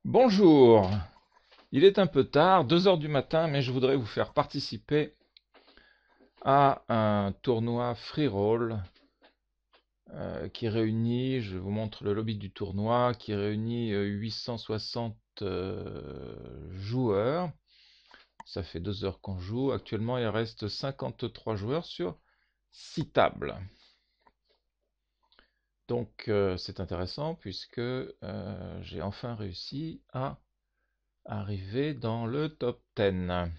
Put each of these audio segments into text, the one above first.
Bonjour, il est un peu tard, 2 heures du matin, mais je voudrais vous faire participer à un tournoi free roll qui réunit, je vous montre le lobby du tournoi, qui réunit 860 joueurs. Ça fait 2 heures qu'on joue. Actuellement, il reste 53 joueurs sur 6 tables. Donc c'est intéressant puisque j'ai enfin réussi à arriver dans le top 10.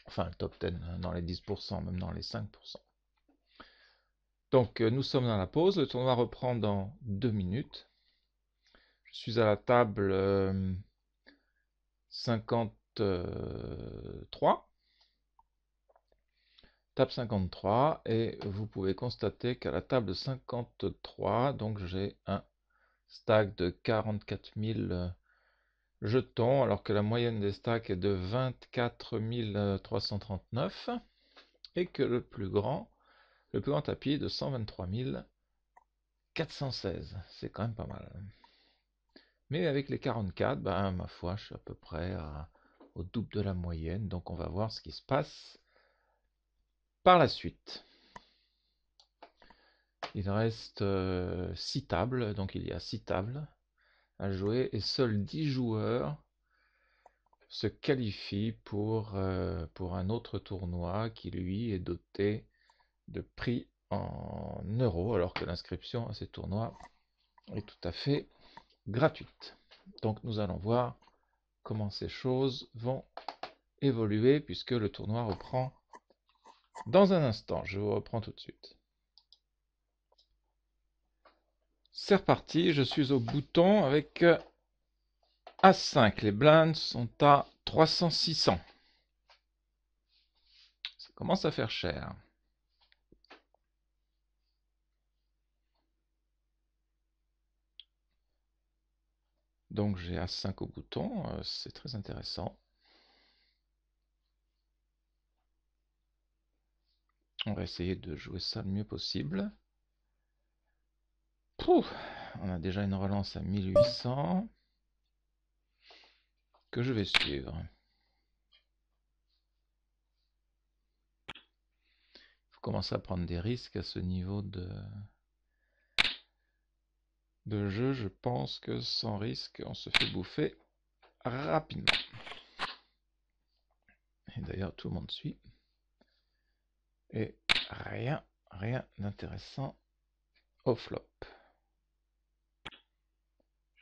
Enfin, le top 10, dans les 10%, même dans les 5%. Donc, nous sommes dans la pause. Le tournoi reprend dans 2 minutes. Je suis à la table 53. Table 53. Et vous pouvez constater qu'à la table 53, donc j'ai un stack de 44 000 jetons, alors que la moyenne des stacks est de 24 339. Et que le plus grand tapis est de 123 416. C'est quand même pas mal. Mais avec les 44, ben, ma foi, je suis à peu près au double de la moyenne. Donc on va voir ce qui se passe par la suite. Il reste 6 tables, donc il y a 6 tables à jouer et seuls 10 joueurs se qualifient pour un autre tournoi qui lui est doté de prix en euros, alors que l'inscription à ces tournois est tout à fait gratuite. Donc nous allons voir comment ces choses vont évoluer puisque le tournoi reprend dans un instant. Je vous reprends tout de suite. C'est reparti, je suis au bouton avec As5. Les blindes sont à 300-600. Ça commence à faire cher. Donc j'ai As5 au bouton, c'est très intéressant. On va essayer de jouer ça le mieux possible. Pouf, on a déjà une relance à 1800 que je vais suivre. Il faut commencer à prendre des risques à ce niveau de jeu. Je pense que sans risque, on se fait bouffer rapidement. Et d'ailleurs, tout le monde suit. Et rien d'intéressant au flop.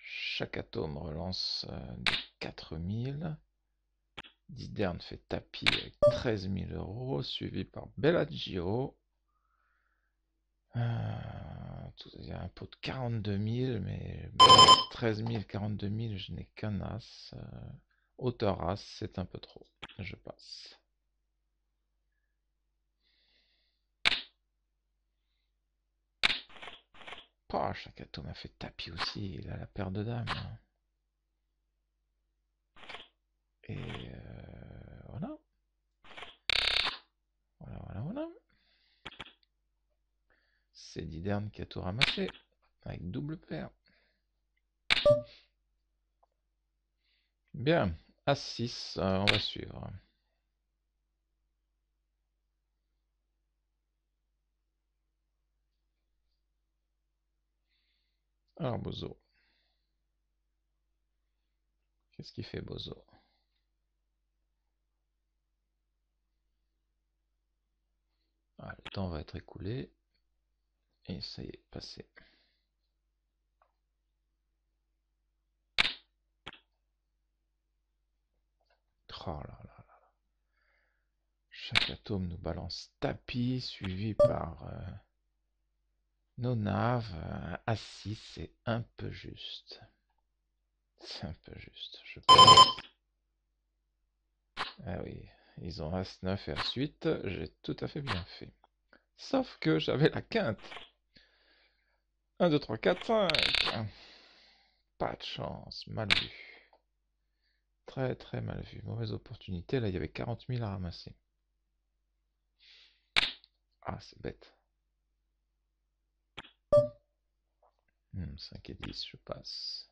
Chaque atome relance de 4000. Diderne fait tapis avec 13 000 euros, suivi par Bellagio. Il y a un pot de 42 000, mais 13 000, 42 000, je n'ai qu'un as. Hauteur as, c'est un peu trop. Je passe. Oh, chaque atome a fait tapis aussi, il a la paire de dames. Et voilà. Voilà. C'est Diderne qui a tout ramassé, avec double paire. Bien, As6, on va suivre. Alors, Bozo. Qu'est-ce qu'il fait, Bozo? Ah, le temps va être écoulé. Et ça y est, passé. Oh là là. Chaque atome nous balance tapis, suivi par nos naves. As6, c'est un peu juste. C'est un peu juste, je pense. Ah oui, ils ont As9 et As8. J'ai tout à fait bien fait. Sauf que j'avais la quinte. 1, 2, 3, 4, 5. Pas de chance, mal vu. Très mal vu. Mauvaise opportunité. Là, il y avait 40 000 à ramasser. Ah, c'est bête. 5 et 10, je passe.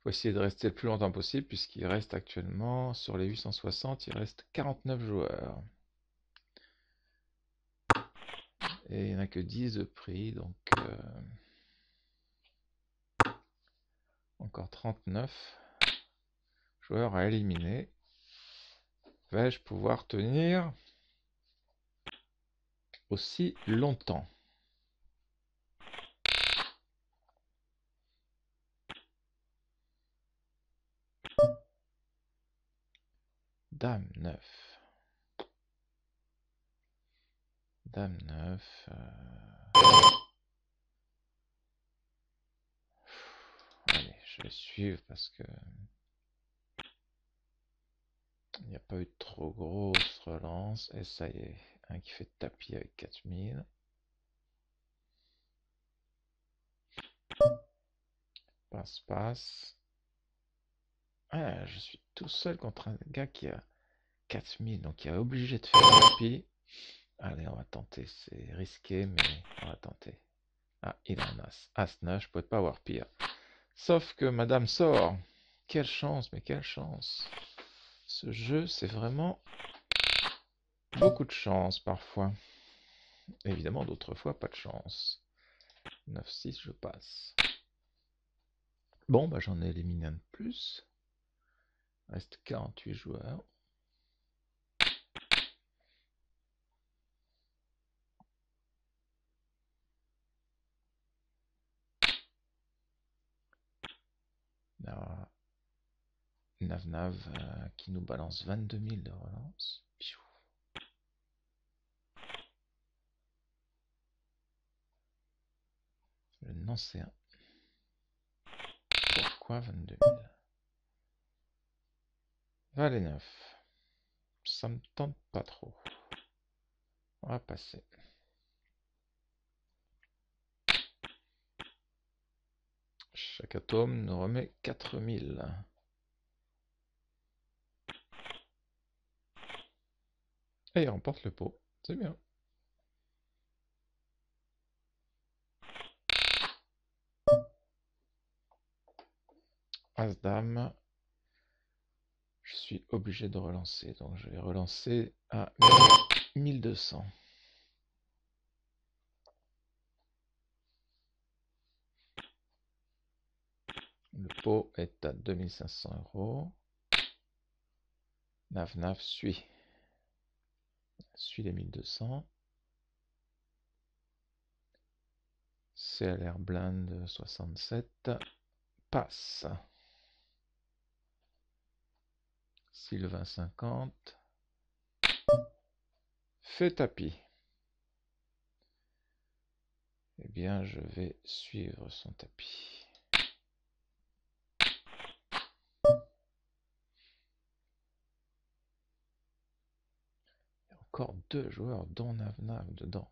Faut essayer de rester le plus longtemps possible puisqu'il reste actuellement, sur les 860, il reste 49 joueurs. Et il n'y en a que 10 de prix, donc encore 39 joueurs à éliminer. Vais-je pouvoir tenir aussi longtemps? Dame 9. Dame 9. Allez, je vais suivre parce que il n'y a pas eu de trop grosse relance. Et ça y est, un qui fait tapis avec 4000. Passe, passe. Ah, je suis tout seul contre un gars qui a 4000, donc il est obligé de faire tapis. Allez, on va tenter. C'est risqué, mais on va tenter. Ah, il a un as. As-9, je ne pouvais pas avoir pire. Sauf que Madame sort. Quelle chance, mais quelle chance. Ce jeu, c'est vraiment beaucoup de chance parfois. Évidemment, d'autres fois, pas de chance. 9-6, je passe. Bon, bah j'en ai éliminé un de plus. Il reste 48 joueurs. Là, Nav qui nous balance 22 000 de relance. Je n'en sais un. Pourquoi 22 000? Valet 9. Ça me tente pas trop. On va passer. Chaque atome nous remet 4000. Et il remporte le pot. C'est bien. As-Dame. Je suis obligé de relancer. Donc je vais relancer à 1200. Le pot est à 2500 €. Nav suit. Suit les 1200. CLR blind 67. Passe. Sylvain 50. Fait tapis. Eh bien, je vais suivre son tapis. Il y a encore 2 joueurs, dont Nav dedans.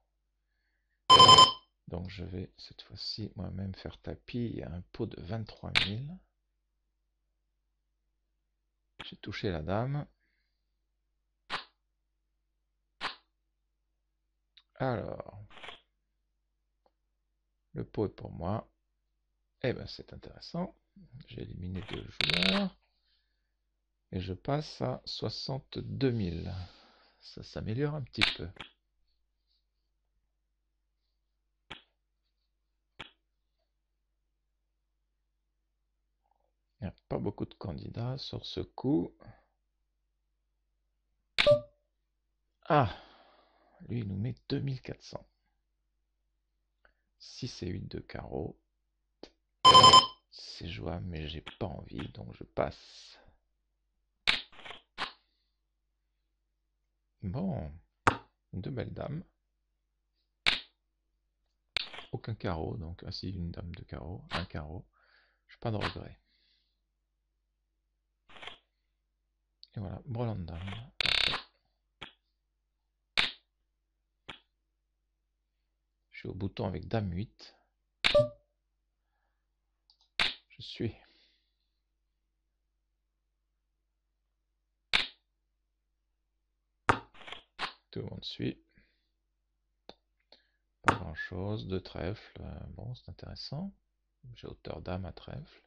Donc je vais cette fois-ci moi-même faire tapis. Il y a un pot de 23 000. J'ai touché la dame. Alors, le pot est pour moi. Eh ben c'est intéressant. J'ai éliminé 2 joueurs. Et je passe à 62 000. Ça s'améliore un petit peu. Il n'y a pas beaucoup de candidats sur ce coup. Ah, lui il nous met 2400. 6 et 8 de carreau. C'est jouable, mais j'ai pas envie, donc je passe. Bon, deux belles dames. Aucun carreau, donc ainsi une dame de carreau, un carreau. Je n'ai pas de regret. Et voilà, brelan de dame. Parfait. Je suis au bouton avec dame 8. Je suis. Tout le monde suit. Pas grand chose. Deux trèfles. Bon, c'est intéressant. J'ai hauteur dame à trèfle.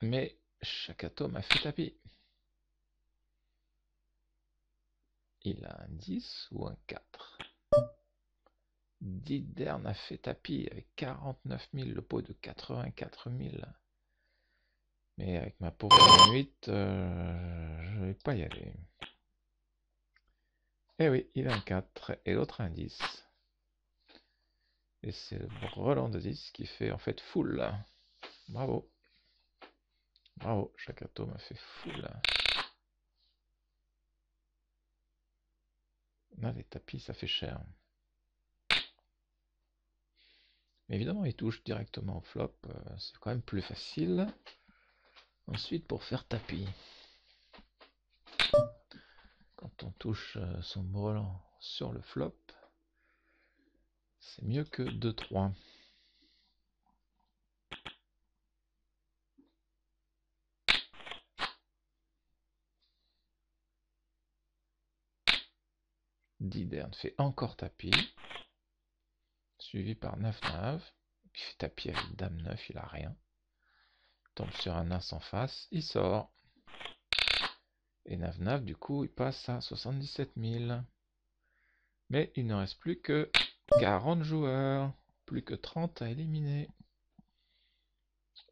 Mais chaque atome a fait tapis. Il a un 10 ou un 4. Diderne a fait tapis avec 49 000, le pot de 84 000. Mais avec ma pauvre 8, je vais pas y aller. Eh oui, il a un 4 et l'autre un 10. Et c'est le brelan de 10 qui fait en fait full. Bravo. Bravo, chaque atome a fait full. Là, les tapis, ça fait cher. Mais évidemment, il touche directement au flop. C'est quand même plus facile. Ensuite, pour faire tapis. Quand on touche son brelan sur le flop, c'est mieux que 2-3. Diderne fait encore tapis, suivi par 9-9. Il fait tapis avec dame 9, il a rien. Tombe sur un as en face, il sort. Et 9-9, du coup, il passe à 77 000. Mais il ne reste plus que 40 joueurs. Plus que 30 à éliminer.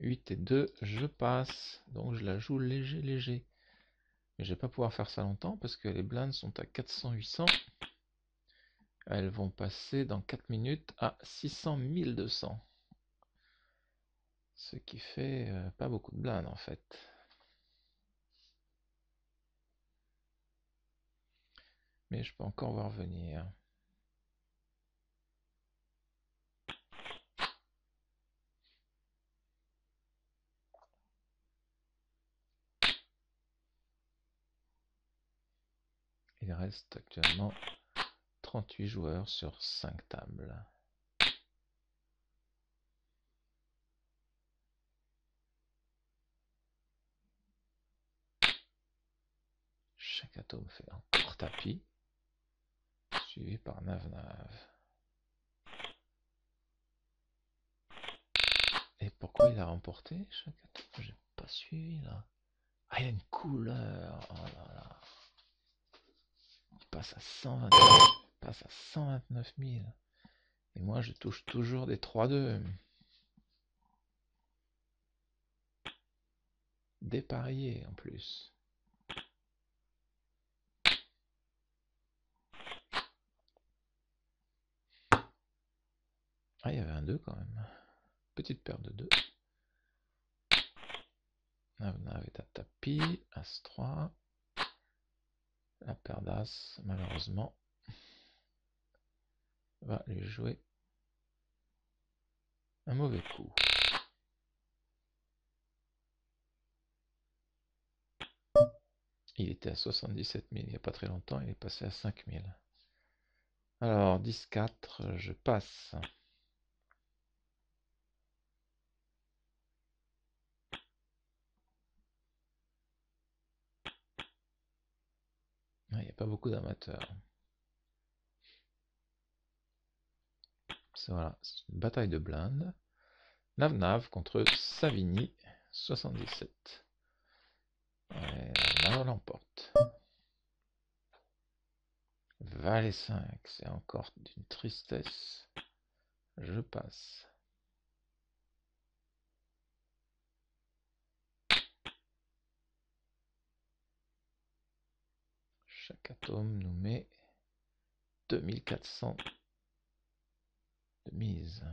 8 et 2, je passe. Donc je la joue léger, léger. Mais je vais pas pouvoir faire ça longtemps parce que les blindes sont à 400-800. Elles vont passer dans 4 minutes à 600-1200. Ce qui fait pas beaucoup de blindes en fait. Mais je peux encore voir venir. Il reste actuellement 38 joueurs sur 5 tables. Chaque atome fait encore tapis, suivi par 9-9. Et pourquoi il a remporté chaque atome? J'ai pas suivi là. Ah, il a une couleur. Oh là là. Il passe à 129 000. Et moi, je touche toujours des 3-2. Dépareillé en plus. Ah, il y avait un 2 quand même. Petite paire de 2. Nav est à tapis. As-3. La paire d'As, malheureusement, va lui jouer un mauvais coup. Il était à 77 000 il n'y a pas très longtemps, il est passé à 5 000. Alors, 10-4, je passe. Il n'y a pas beaucoup d'amateurs. Voilà, c'est une bataille de blindes. Nav contre Savigny, 77. Ouais, Nav l'emporte. Valet 5, c'est encore d'une tristesse. Je passe. Chaque atome nous met 2400 de mise.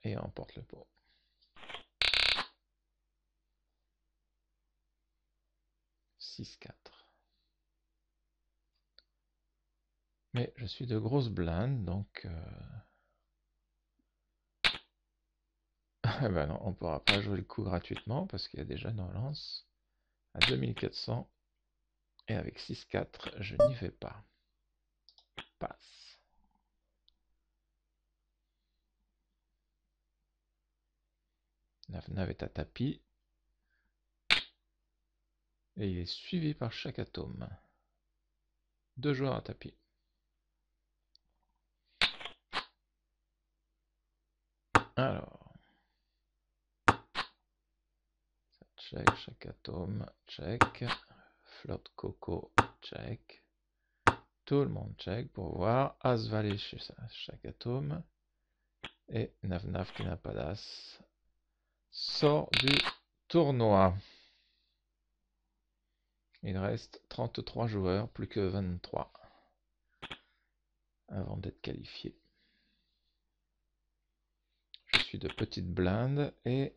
Et emporte le pot. 6-4. Mais je suis de grosses blindes, donc... ben non, on ne pourra pas jouer le coup gratuitement, parce qu'il y a déjà une relance à 2400. Et avec 6-4, je n'y vais pas. Passe. 9-9 est à tapis. Et il est suivi par chaque atome. 2 joueurs à tapis. Alors, check. Chaque atome, check. Fleur de coco, check. Tout le monde check pour voir. As valet chez chaque atome. Et Naf qui n'a pas d'as sort du tournoi. Il reste 33 joueurs, plus que 23 avant d'être qualifié. Je suis de petite blinde et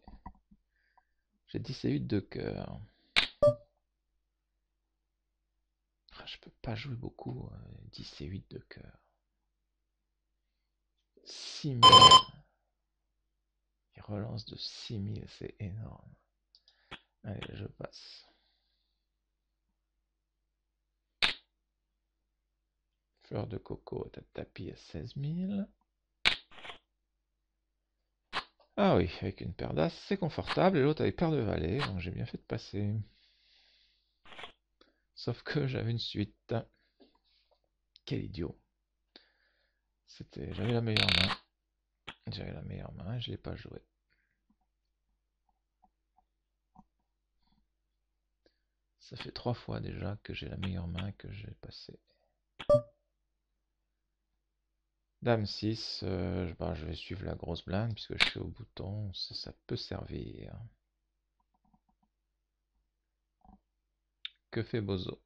j'ai 10 et 8 de cœur. Je peux pas jouer beaucoup, 10 et 8 de cœur. 6000. Il relance de 6000, c'est énorme. Allez, je passe. Fleur de coco, tapis à 16 000. Ah oui, avec une paire d'as, c'est confortable. Et l'autre avec paire de valet, donc j'ai bien fait de passer. Sauf que j'avais une suite. Quel idiot. J'avais la meilleure main. J'avais la meilleure main et je l'ai pas joué. Ça fait 3 fois déjà que j'ai la meilleure main que j'ai passé. Dame 6, je vais suivre la grosse blinde puisque je suis au bouton, ça peut servir. Que fait Bozo?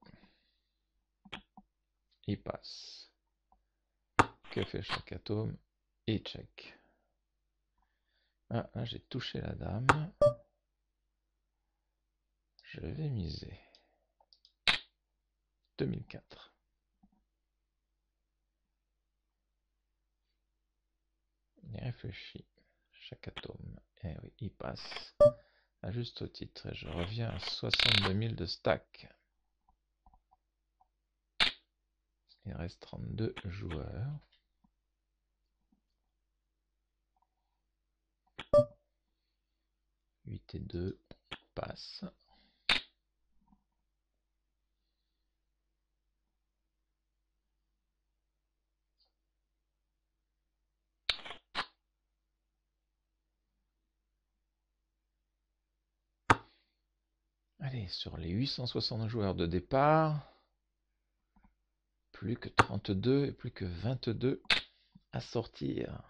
Il passe. Que fait chaque atome? Il check. Ah, là j'ai touché la dame. Je vais miser. 2004. Il réfléchit. Chaque atome. Eh oui, il passe. À juste titre. Et je reviens à 62 000 de stack. Il reste 32 joueurs. 8 et 2 passe. Allez, sur les 860 joueurs de départ, plus que 32 et plus que 22 à sortir.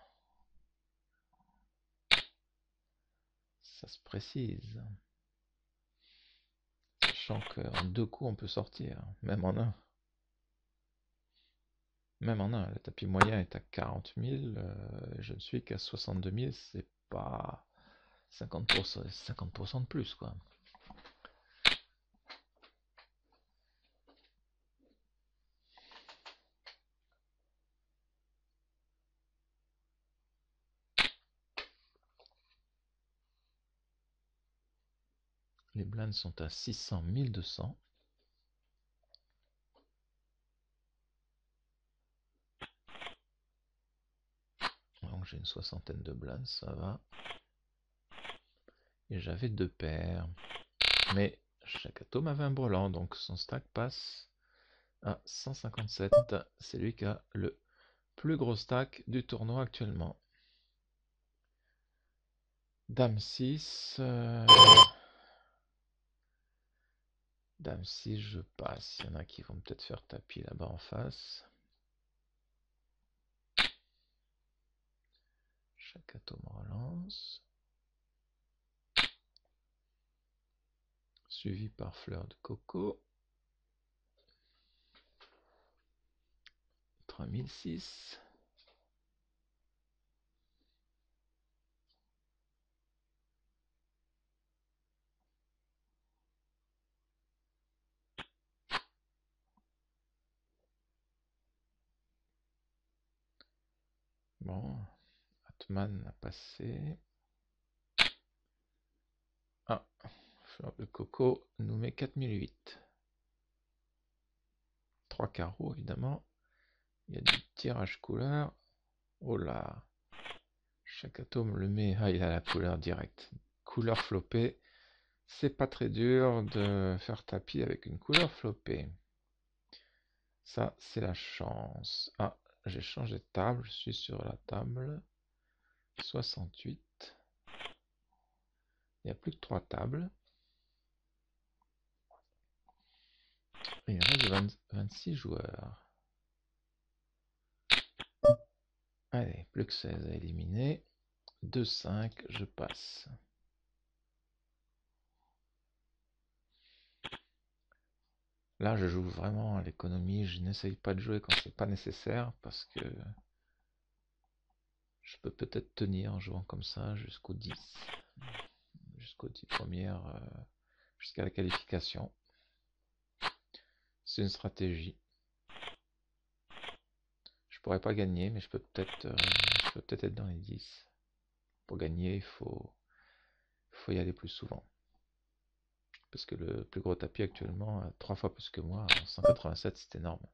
Ça se précise. Sachant qu'en 2 coups, on peut sortir, même en 1. Même en 1, le tapis moyen est à 40 000, je ne suis qu'à 62 000, c'est pas 50%, 50% de plus, quoi. Les blindes sont à 600, 1200. Donc j'ai une soixantaine de blindes, ça va. Et j'avais 2 paires. Mais chaque atome avait un brelan, donc son stack passe à 157. C'est lui qui a le plus gros stack du tournoi actuellement. Dame 6. Dame 6, je passe. Il y en a qui vont peut-être faire tapis là-bas en face. Chaque atome relance. Suivi par fleur de coco. 3006. Bon, Atman a passé. Ah, fleur de coco nous met 4008. 3 carreaux évidemment. Il y a du tirage couleur. Oh là. Chaque atome le met. Ah, il a la couleur directe. Couleur flopée. C'est pas très dur de faire tapis avec une couleur flopée. Ça, c'est la chance. Ah, j'ai changé de table. Je suis sur la table 68. Il n'y a plus que 3 tables. Il reste 26 joueurs. Allez, plus que 16 à éliminer. 2-5, je passe. Là, je joue vraiment à l'économie. Je n'essaye pas de jouer quand c'est pas nécessaire parce que je peux peut-être tenir en jouant comme ça jusqu'au 10. Jusqu'aux 10 premières, jusqu'à la qualification. C'est une stratégie. Je pourrais pas gagner, mais je peux peut-être être dans les 10. Pour gagner, faut y aller plus souvent. Parce que le plus gros tapis actuellement a 3 fois plus que moi. 187, c'est énorme.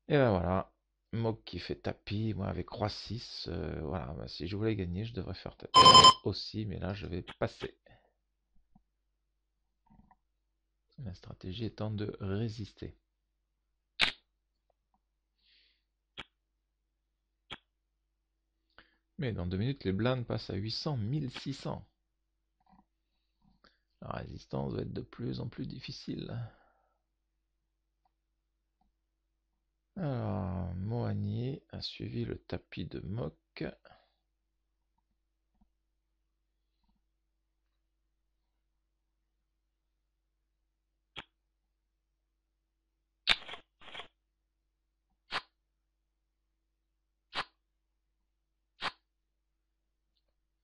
Et ben voilà. Mog qui fait tapis, moi avec roi 6. Voilà, bah, si je voulais gagner, je devrais faire tapis aussi, mais là je vais passer. La stratégie étant de résister. Mais dans 2 minutes, les blindes passent à 800, 1600. La résistance va être de plus en plus difficile. Alors, Moani a suivi le tapis de Mock.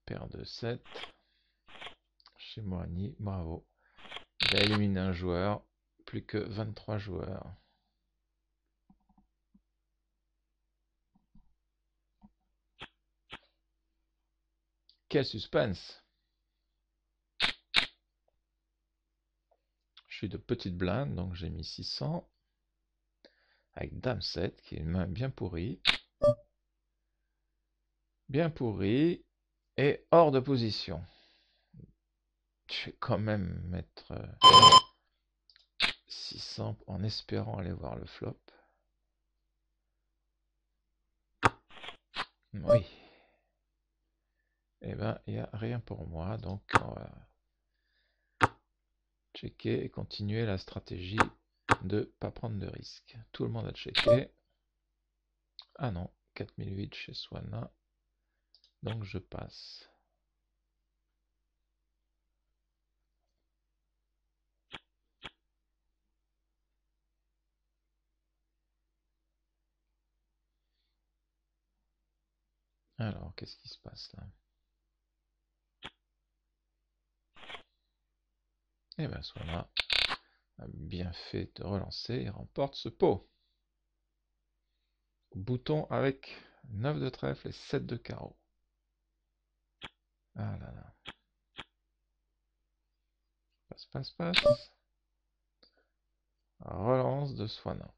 Paire de 7. Chez Moani, bravo. Il a éliminé un joueur. Plus que 23 joueurs. Quel suspense! Je suis de petite blinde, donc j'ai mis 600. Avec Dame 7, qui est une main bien pourrie. Bien pourrie. Et hors de position. Je vais quand même mettre 600 en espérant aller voir le flop. Oui. Eh ben, il n'y a rien pour moi, donc on va checker et continuer la stratégie de pas prendre de risques. Tout le monde a checké. Ah non, 4008 chez Swana. Donc je passe. Alors, qu'est-ce qui se passe là? Eh bien, Swana a bien fait de relancer et remporte ce pot. Bouton avec 9 de trèfle et 7 de carreau. Ah là là. Passe, passe, passe. Relance de Swana.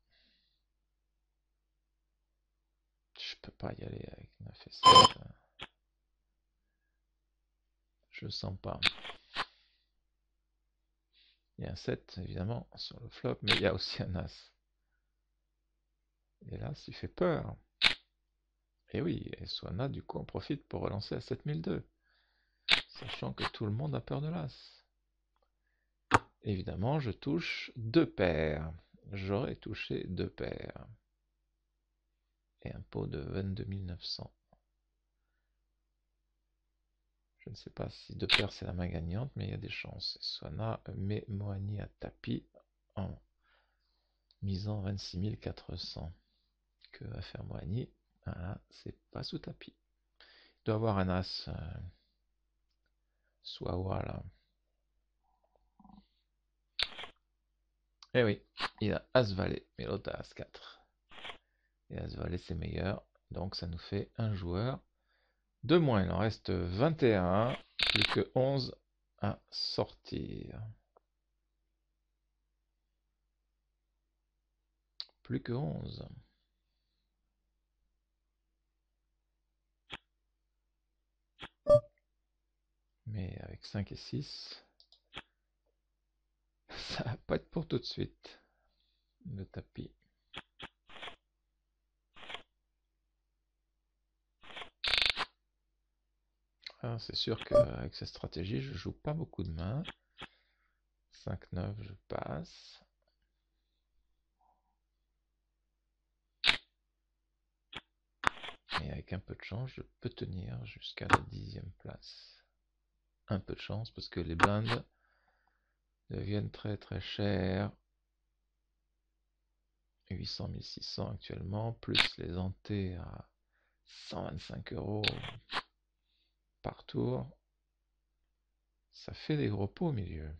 Je peux pas y aller avec 9 et 7. Je sens pas. Il y a un 7 évidemment sur le flop, mais il y a aussi un As. Et là, il fait peur. Et oui, et Swana du coup en profite pour relancer à 7002. Sachant que tout le monde a peur de l'As. Évidemment, je touche 2 paires. J'aurais touché 2 paires. Et un pot de 22 900. Je ne sais pas si 2 paires c'est la main gagnante, mais il y a des chances. Swana met Moani à tapis en misant 26 400. Que va faire Moani? Voilà, c'est pas sous tapis. Il doit avoir un As. Soit voilà. Eh oui, il a As-Valet, mais l'autre a As-4. Et As-Valet c'est meilleur, donc ça nous fait un joueur de moins. Il en reste 21, plus que 11 à sortir. Plus que 11. Mais avec 5 et 6, ça va pas être pour tout de suite. Le tapis. C'est sûr qu'avec cette stratégie, je joue pas beaucoup de mains. 5-9, je passe. avec un peu de chance, je peux tenir jusqu'à la 10e place. Un peu de chance parce que les blindes deviennent très très chères. 800 1600 actuellement, plus les antés à 125 € par tour. Ça fait des gros pots au milieu.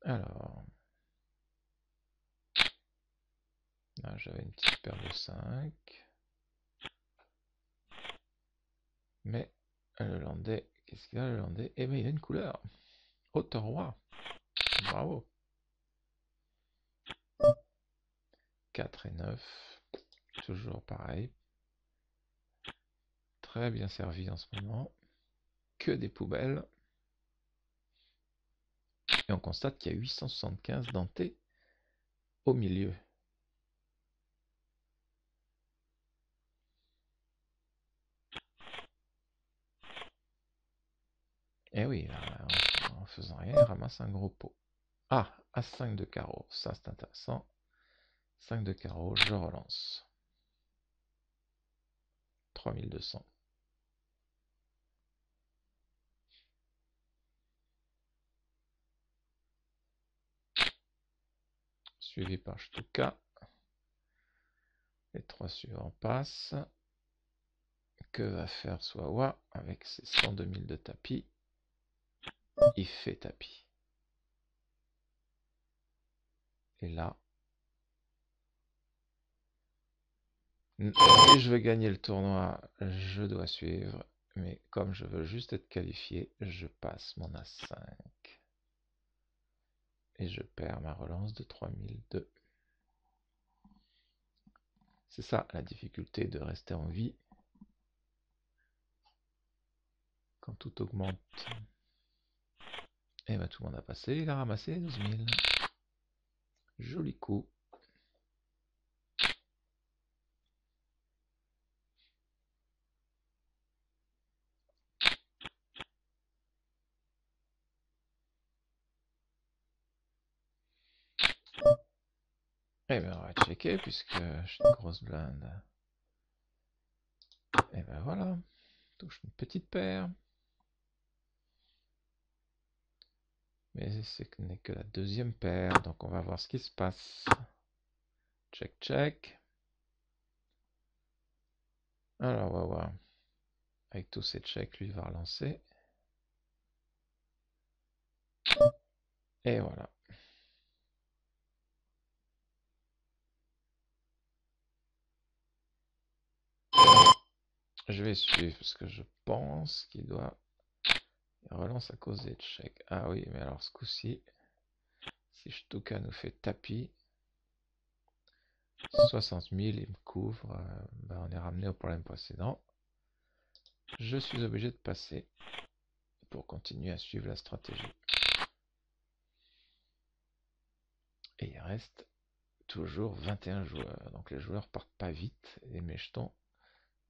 Alors, là j'avais une petite paire de 5. Mais le landais, qu'est-ce qu'il a le landais? Eh bien il a une couleur. Hauteur roi. Bravo. 4 et 9. Toujours pareil. Très bien servi en ce moment. Que des poubelles. Et on constate qu'il y a 875 dentés au milieu. Et oui, en faisant rien, il ramasse un gros pot. Ah, As-5 de carreau, ça c'est intéressant. 5 de carreau, je relance. 3200. Suivi par Stuka. Les 3 suivants passent. Que va faire Swawa avec ses 102 000 de tapis? Il fait tapis. Et là, si je veux gagner le tournoi, je dois suivre. Mais comme je veux juste être qualifié, je passe mon As-5. Et je perds ma relance de 3002. C'est ça la difficulté de rester en vie quand tout augmente. Et bien tout le monde a passé, il a ramassé 12 000. Joli coup. Et bien on va checker puisque j'ai une grosse blinde. Et ben voilà, touche une petite paire. Mais ce n'est que la deuxième paire, donc on va voir ce qui se passe. Check, check. Alors on va voir. Avec tous ces checks, lui va relancer. Et voilà. Je vais suivre parce que je pense qu'il doit... Il relance à cause des checks. Ah oui, mais alors ce coup-ci, si Stuka nous fait tapis, 60 000, il me couvre. Ben on est ramené au problème précédent. Je suis obligé de passer pour continuer à suivre la stratégie. Et il reste toujours 21 joueurs. Donc les joueurs partent pas vite et mes jetons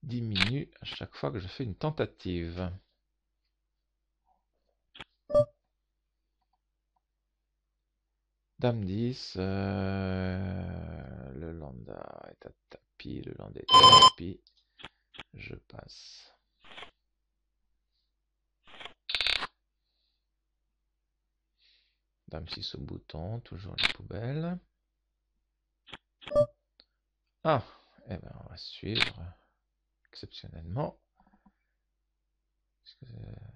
diminuent à chaque fois que je fais une tentative. Dame 10, le landa est à tapis, le landa est à tapis. Je passe. Dame 6 au bouton, toujours les poubelles. Ah, eh ben on va suivre exceptionnellement.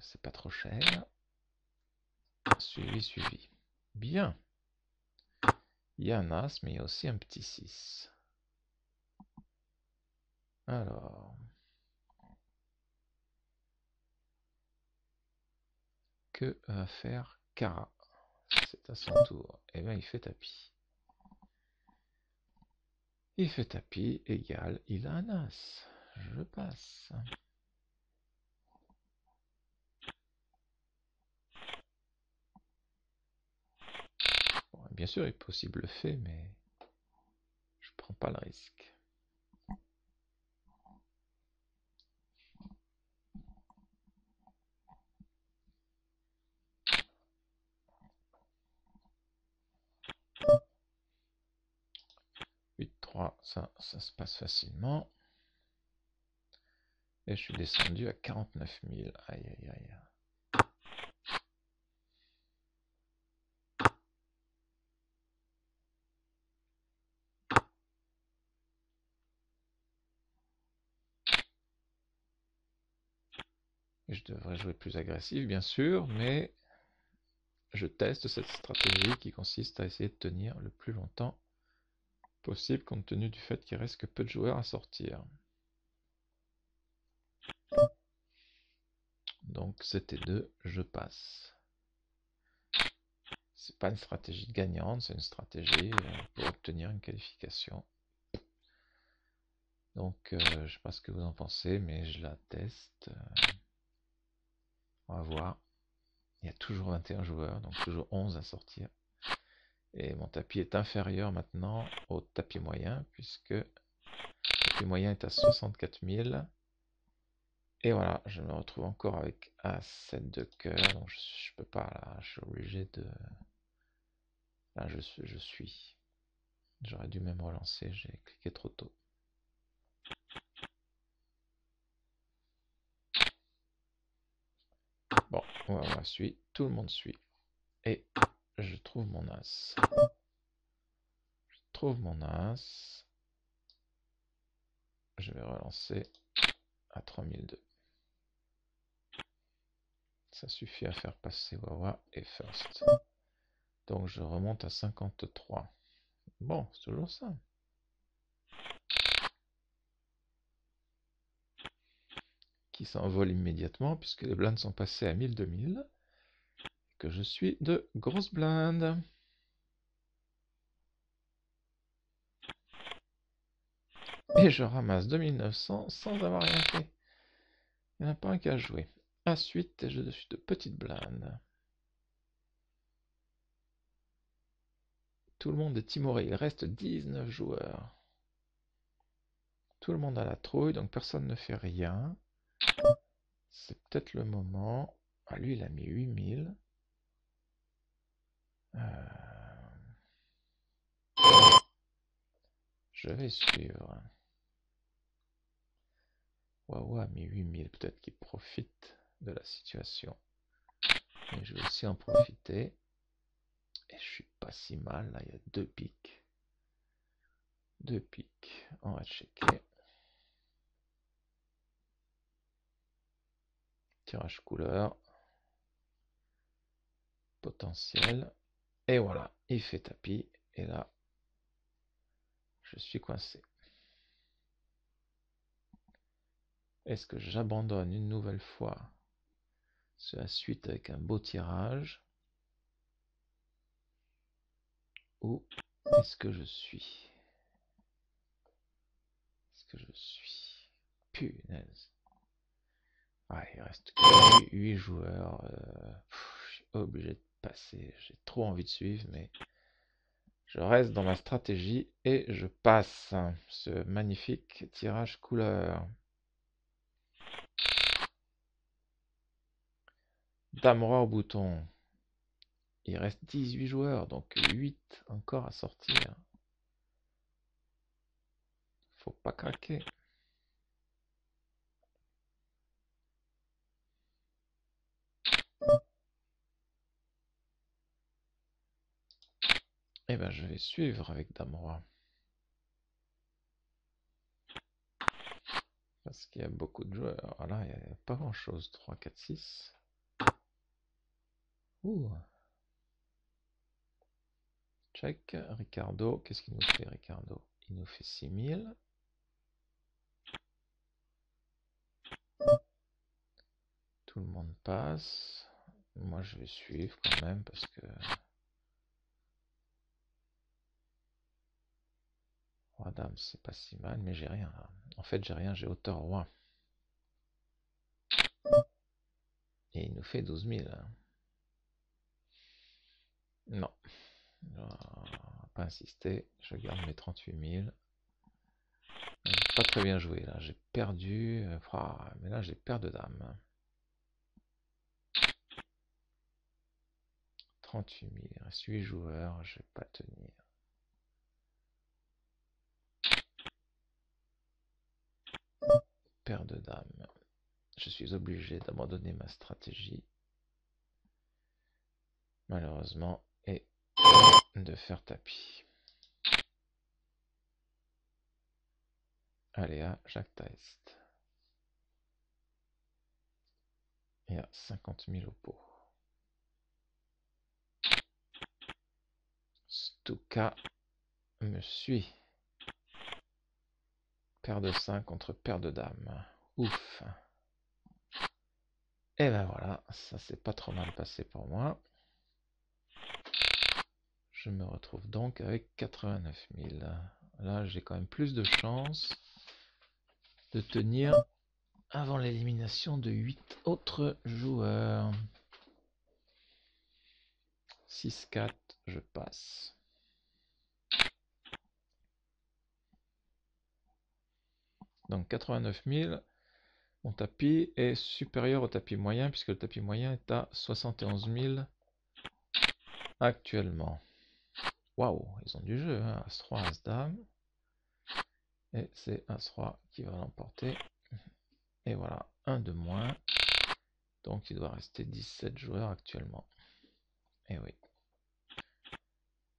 C'est pas trop cher. Suivi, suivi. Bien. Il y a un As, mais il y a aussi un petit 6. Alors. Que va faire Kara? C'est à son tour. Eh bien, il fait tapis. Il fait tapis, égal, il a un As. Je passe. Bon, bien sûr, il est possible le fait, mais je prends pas le risque. ça se passe facilement. Et je suis descendu à 49 000. Aïe, aïe, aïe. Et je devrais jouer plus agressif, bien sûr, mais je teste cette stratégie qui consiste à essayer de tenir le plus longtemps possible, compte tenu du fait qu'il reste que peu de joueurs à sortir. Donc c'était 2, je passe. C'est pas une stratégie gagnante, c'est une stratégie pour obtenir une qualification. Donc je sais pas ce que vous en pensez, mais je la teste. On va voir. Il y a toujours 21 joueurs, donc toujours 11 à sortir. Et mon tapis est inférieur maintenant au tapis moyen, puisque le tapis moyen est à 64 000. Et voilà, je me retrouve encore avec A7 de cœur, donc je peux pas là, je suis obligé de... Là je suis. J'aurais dû même relancer, j'ai cliqué trop tôt. Bon, on suit, tout le monde suit. Et je trouve mon as. Je trouve mon as. Je vais relancer à 3002. Ça suffit à faire passer Wawa et First. Donc je remonte à 53. Bon, c'est toujours ça. Qui s'envole immédiatement puisque les blindes sont passées à 1000-2000. Que je suis de grosses blindes. Et je ramasse 2900 sans avoir rien fait. Il n'y en a pas un qu'à jouer. Ensuite, je suis de petites blindes. Tout le monde est timoré. Il reste 19 joueurs. Tout le monde a la trouille, donc personne ne fait rien. C'est peut-être le moment. Ah, lui, il a mis 8000. Je vais suivre. Waouh, a mis 8000. Peut-être qu'il profite de la situation. Mais je vais aussi en profiter. Et je suis pas si mal. Là, il y a 2 piques. 2 piques. On va checker. Tirage couleur. Potentiel. Et voilà, il fait tapis. Et là, je suis coincé. Est-ce que j'abandonne une nouvelle fois la suite avec un beau tirage? Ou est-ce que je suis? Est-ce que je suis? Punaise. Ah, il reste que 8 joueurs. Je suis obligé de passer. J'ai trop envie de suivre, mais je reste dans ma stratégie et je passe ce magnifique tirage couleur. Dame roi au bouton. Il reste 18 joueurs, donc 8 encore à sortir. Faut pas craquer. Eh ben, je vais suivre avec Dame roi. Parce qu'il y a beaucoup de joueurs. Ah là, il n'y a pas grand chose. 3, 4, 6. Ouh. Check. Ricardo. Qu'est-ce qu'il nous fait, Ricardo? Il nous fait 6000. Tout le monde passe. Moi, je vais suivre quand même parce que... Roi dame, c'est pas si mal, mais j'ai rien là. En fait, j'ai rien, j'ai hauteur roi. Et il nous fait 12 000. Non. On va pas insister. Je garde mes 38 000. J'ai pas très bien joué là. J'ai perdu. Mais là, j'ai paire de dames. 38 000. Il reste 8 joueurs. Je vais pas tenir. paire de dames. Je suis obligé d'abandonner ma stratégie, malheureusement, et de faire tapis. Allez, à Jacques Taest. Il y a 50 000 au pot. Stuka me suit. Paire de 5 contre paire de dames. Ouf. Et ben voilà, ça s'est pas trop mal passé pour moi. Je me retrouve donc avec 89 000. Là, j'ai quand même plus de chances de tenir avant l'élimination de 8 autres joueurs. 6-4, je passe. Donc 89 000, mon tapis est supérieur au tapis moyen, puisque le tapis moyen est à 71 000 actuellement. Waouh, ils ont du jeu, hein. As-3, As-Dame. Et c'est As-3 qui va l'emporter. Et voilà, un de moins. Donc il doit rester 17 joueurs actuellement. Et oui.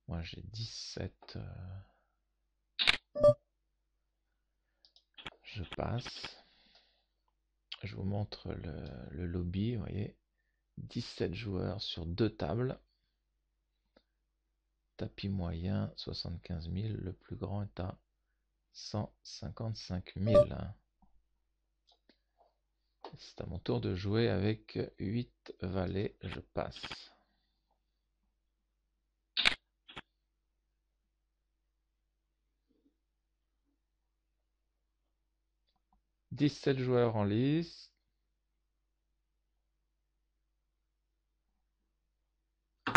Moi j'ai 17. Je passe. Je vous montre le lobby, vous voyez. 17 joueurs sur 2 tables. Tapis moyen, 75 000. Le plus grand est à 155 000. C'est à mon tour de jouer avec 8 valets. Je passe. « 17 joueurs en lice.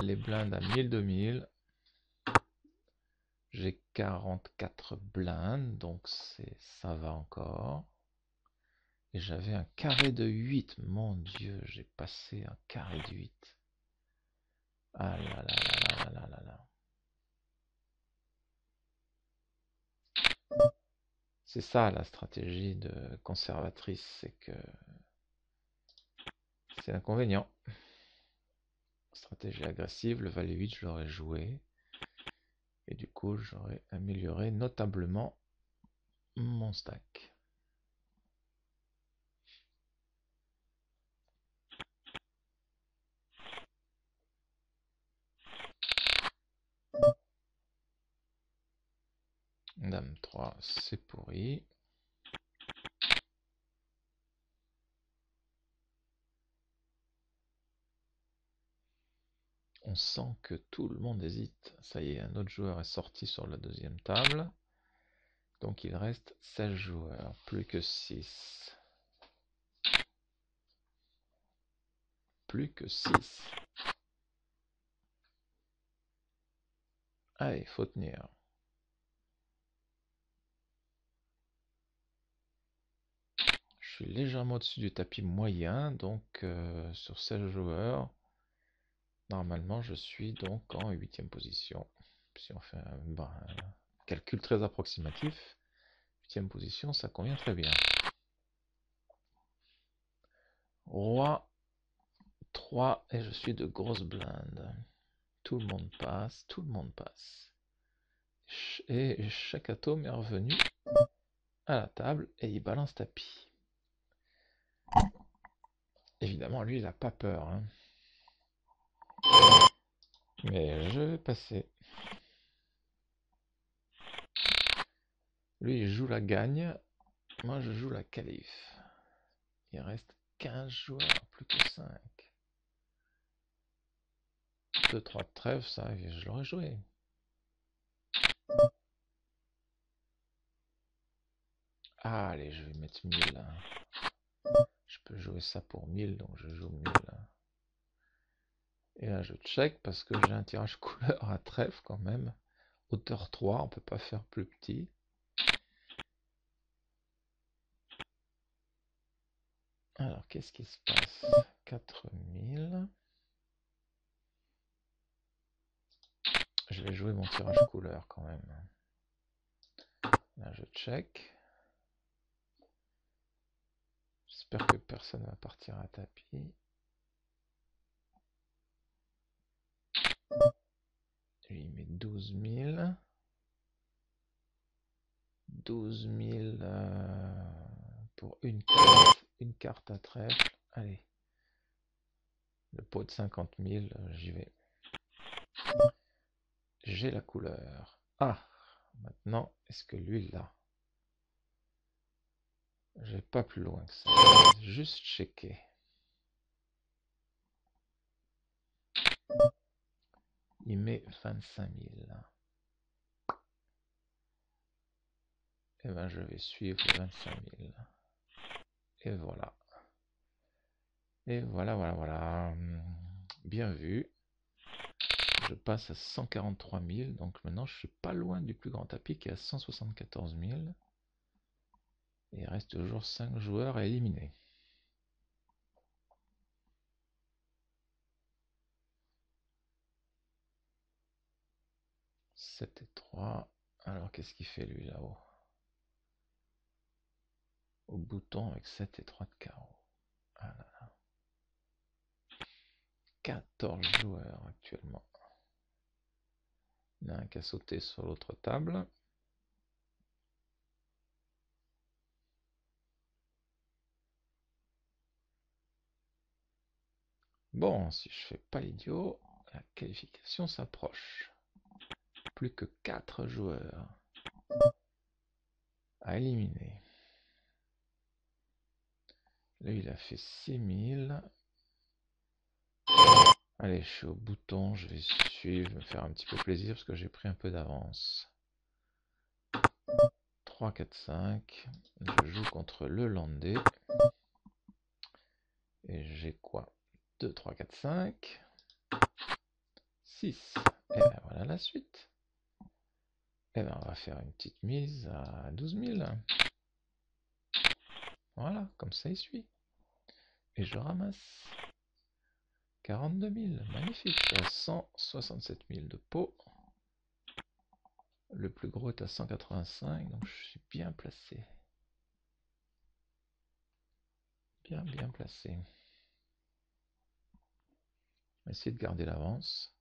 Les blindes à 1000-2000. J'ai 44 blindes, donc ça va encore. Et j'avais un carré de 8. Mon Dieu, j'ai passé un carré de 8. Ah là là là là là là là. C'est ça la stratégie de conservatrice, c'est que c'est l'inconvénient. Stratégie agressive, le valet 8, je l'aurais joué. Et du coup, j'aurais amélioré notablement mon stack. Dame 3, c'est pourri. On sent que tout le monde hésite. Ça y est, un autre joueur est sorti sur la deuxième table. Donc il reste 16 joueurs, plus que 6. Plus que 6. Allez, faut tenir. Je suis légèrement au-dessus du tapis moyen, donc sur 16 joueurs, normalement je suis donc en 8e position. Si on fait un calcul très approximatif, 8e position, ça convient très bien. Roi 3, et je suis de grosses blindes. Tout le monde passe, tout le monde passe. Et chaque atome est revenu à la table et il balance tapis. Évidemment, lui, il n'a pas peur. Hein. Mais je vais passer. Lui, il joue la gagne. Moi, je joue la calife. Il reste 15 joueurs, plus que 5. 2-3 de trèfle, ça, je l'aurais joué. Ah, allez, je vais mettre 1000. Je peux jouer ça pour 1000, donc je joue 1000. Et là, je check parce que j'ai un tirage couleur à trèfle quand même. Hauteur 3, on peut pas faire plus petit. Alors, qu'est-ce qui se passe? 4000. Je vais jouer mon tirage couleur quand même. Là, je check. J'espère que personne va partir à tapis. Lui, il met 12 000. 12 000 pour une carte à trèfle. Allez. Le pot de 50 000, j'y vais. J'ai la couleur. Ah, maintenant, est-ce que lui, là? Je vais pas plus loin que ça. Juste checker. Il met 25 000. Et ben, je vais suivre 25 000. Et voilà. Et voilà, voilà, voilà. Bien vu. Je passe à 143 000. Donc maintenant, je suis pas loin du plus grand tapis qui est à 174 000. Et il reste toujours 5 joueurs à éliminer. 7 et 3. Alors, qu'est-ce qu'il fait lui là-haut? Au bouton avec 7 et 3 de carreau. Ah là là. 14 joueurs actuellement. Il y en a un qui a sauté sur l'autre table. Bon, si je fais pas l'idiot, la qualification s'approche. Plus que 4 joueurs à éliminer. Là, il a fait 6000. Allez, je suis au bouton, je vais suivre, me faire un petit peu plaisir parce que j'ai pris un peu d'avance. 3, 4, 5. Je joue contre le Landais. Et j'ai quoi? 2, 3, 4, 5. 6. Et ben voilà la suite. Et ben on va faire une petite mise à 12 000. Voilà, comme ça il suit. Et je ramasse 42 000. Magnifique. Je suis à 167 000 de pot. Le plus gros est à 185, donc je suis bien placé. Bien, bien placé. On va essayer de garder l'avance.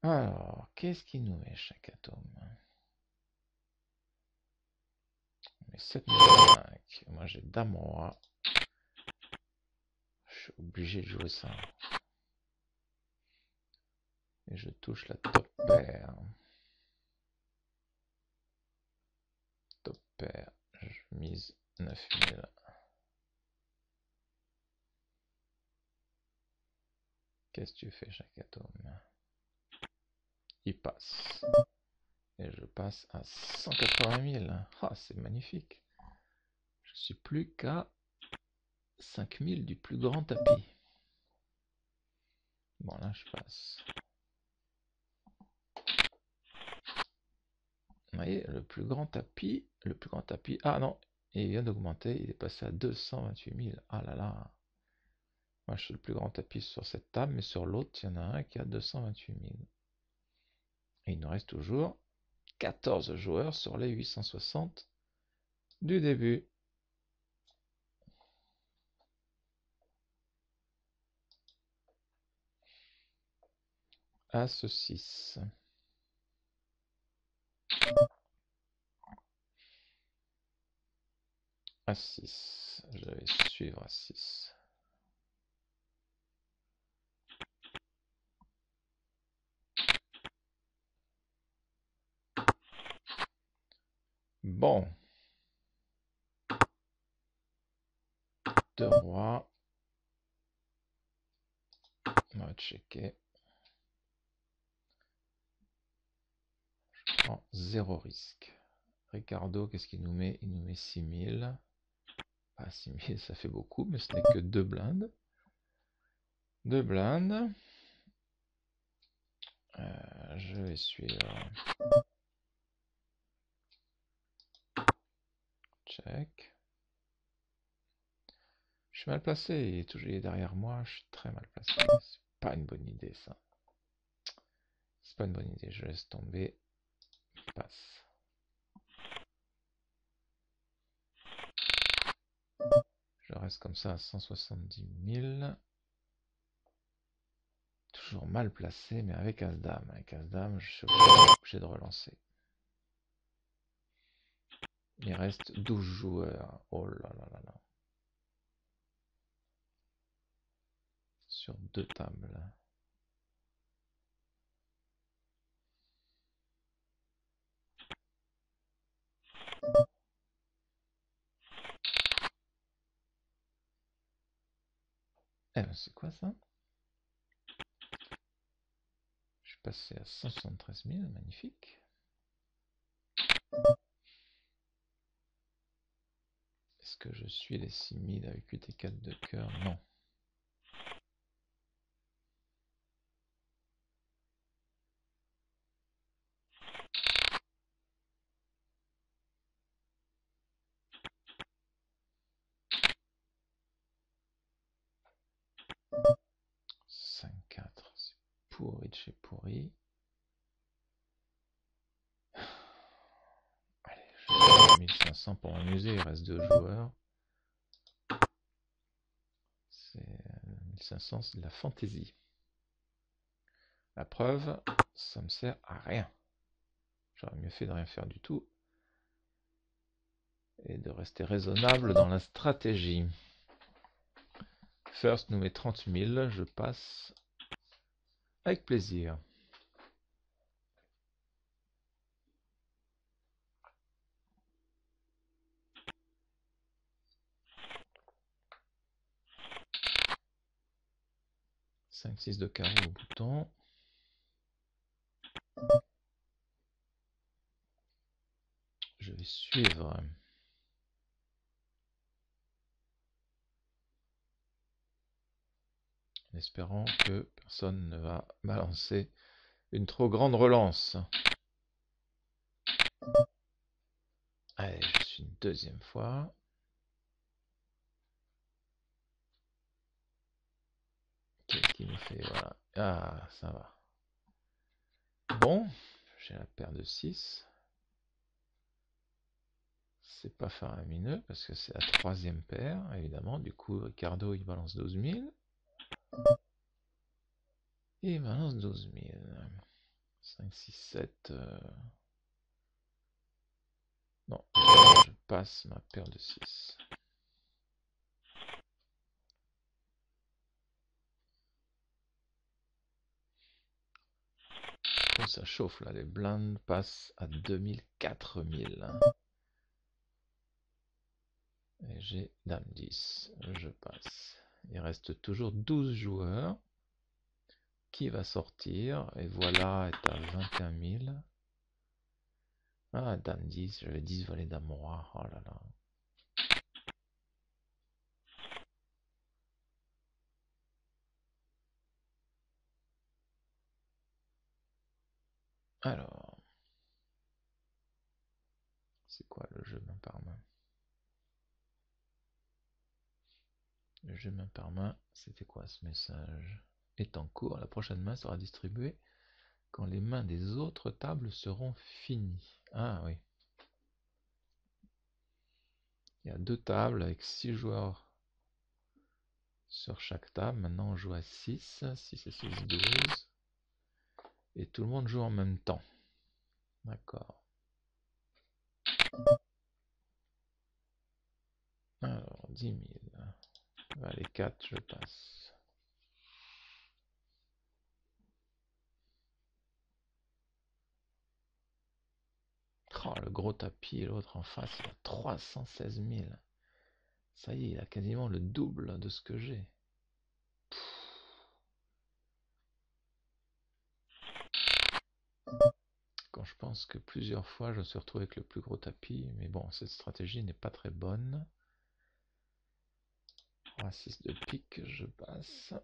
Alors, qu'est-ce qu'il nous met chaque atome? On met 7,5. Moi j'ai dame roi. Je suis obligé de jouer ça. Et je touche la top paire. Top paire. Je mise 9000. Qu'est-ce que tu fais chaque atome? Il passe. Et je passe à 180 000. Ah, c'est magnifique. Je suis plus qu'à 5000 du plus grand tapis. Bon, là, je passe. Vous voyez, le plus grand tapis. Ah non, il vient d'augmenter. Il est passé à 228 000. Ah là là. Moi, je suis le plus grand tapis sur cette table, mais sur l'autre, il y en a un qui a 228 000. Et il nous reste toujours 14 joueurs sur les 860 du début. As 6. As 6. Je vais suivre à 6. Bon. 2 rois. On va checker. Je prends 0 risque. Ricardo, qu'est-ce qu'il nous met? Il nous met 6000. Ah, 6000, ça fait beaucoup, mais ce n'est que 2 blindes. 2 blindes. Je vais suivre. Check. Je suis mal placé, il est toujours derrière moi, je suis très mal placé. C'est pas une bonne idée ça. C'est pas une bonne idée, je laisse tomber. Passe. Je reste comme ça à 170 000. Toujours mal placé, mais avec As-Dame. Avec As-Dame, je suis obligé de relancer. Il reste 12 joueurs. Oh là là là là. Sur 2 tables. Eh ben, c'est quoi ça? Je suis passé à 173 000, magnifique. Est-ce que je suis les 6 000 avec 8 et 4 de cœur? Non. Cinq 4 c'est pourri de chez pourri. Allez, je vais 1500 pour m'amuser, il reste 2 joueurs. C'est 1500, c'est de la fantaisie. La preuve, ça me sert à rien. J'aurais mieux fait de rien faire du tout. Et de rester raisonnable dans la stratégie. First nous met 30 000, je passe avec plaisir. Cinq 6 de carreau au bouton. Je vais suivre. En espérant que personne ne va balancer une trop grande relance. Allez, je suis une deuxième fois. Qu'est-ce qu'il nous fait? Voilà. Ah, ça va. Bon, j'ai la paire de 6. C'est pas faramineux parce que c'est la troisième paire, évidemment. Du coup, Ricardo il balance 12 000. Et il balance 12 000. 5, 6, 7. Non, je passe ma paire de 6. Oh, ça chauffe là, les blindes passent à 2000, 4000. Et j'ai dame 10, je passe. Il reste toujours 12 joueurs. Qui va sortir? Et voilà, est à 21 000. Ah, dame 10, j'avais 10 valets dame roi. Oh là là. Alors, c'est quoi le jeu main par main? Le jeu main par main, c'était quoi ce message? Est en cours, la prochaine main sera distribuée quand les mains des autres tables seront finies. Ah oui. Il y a 2 tables avec 6 joueurs sur chaque table. Maintenant on joue à 6. 6 et 6, 12. Et tout le monde joue en même temps. D'accord. Alors, 10 000. Allez, 4, je passe. Oh, le gros tapis et l'autre en face, il a 316 000. Ça y est, il a quasiment le double de ce que j'ai. Quand je pense que plusieurs fois je me suis retrouvé avec le plus gros tapis, mais bon, cette stratégie n'est pas très bonne. 3, 6 de pique, je passe.